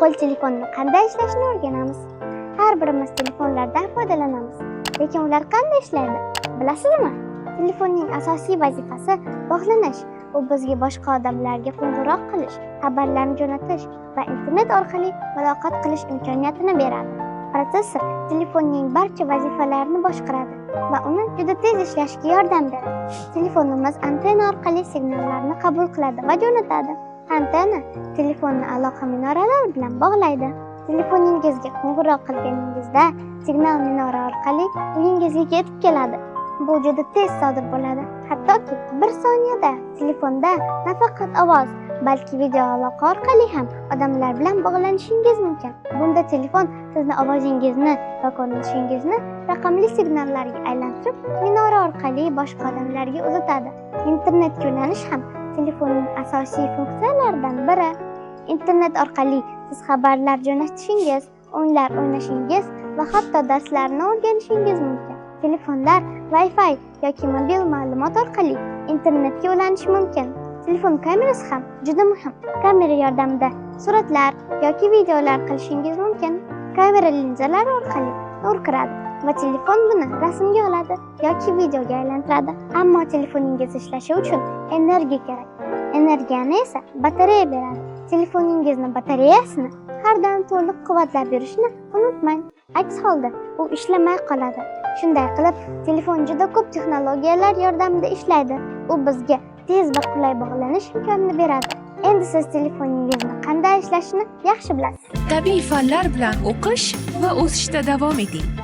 qo'l telefonni qanday ishlashini o'rganamiz. Har birimiz telefonlardan foydalanamiz. Lekin ular qanday ishlaydi? Bilasizmi? Telefonning asosiy vazifasi bog'lanish. U bizga boshqa odamlarga qo'ng'iroq qilish, xabarlarni jo'natish va internet orqali muloqot qilish imkoniyatini beradi. Protsessor telefonning barcha vazifalarini boshqaradi va uni juda tez ishlashiga yordam beradi. Telefonimiz antenna orqali signallarni qabul qiladi va jo'natadi. Antenna telefonni aloqa minoralari bilan bog'laydi. Telefoningizga qo'ng'iroq qilganingizda signal minora orqali uyingizga yetib keladi. Bu juda tez sodir bo'ladi. Hattoki 1 soniyada telefonda nafaqat ovoz, balki video aloqa orqali ham odamlar bilan bog'lanishingiz mumkin. Bunda telefon sizni ovozingizni va ko'rinishingizni raqamli signallarga aylantirib, minora orqali boshqa odamlarga uzatadi. Internetga ulanish ham telefonning asosiy funksiyalaridan biri. Internet orqali siz xabarlar jo'natishingiz, o'yinlar o'ynashingiz va hatto darslarni o'rganishingiz mumkin. Telefonlar Wi-Fi yoki mobil ma'lumot orqali internetga ulanishi mumkin. Telefon kamerasi ham juda muhim. Kamera yordamida suratlar yoki videolar qilishingiz mumkin. Kamera linzalari orqali nur kiradi va telefon buni rasmga oladi yoki videoga aylantiradi. Ammo telefoningiz ishlashi uchun energiya kerak. Energiyani esa batareya beradi. Telefoningizni batareyasini har doim to'liq quvvatlab yurishni unutmang. Aks holda u ishlamay qoladi. Shunday qilib, telefon juda ko'p texnologiyalar yordamida ishlaydi. U bizga tez va qulay bog'lanish imkonini beradi. Endi siz telefoningizni qanday ishlashini yaxshi bilasiz. Tabiiy fanlar bilan o'qish va o'sishda davom eting.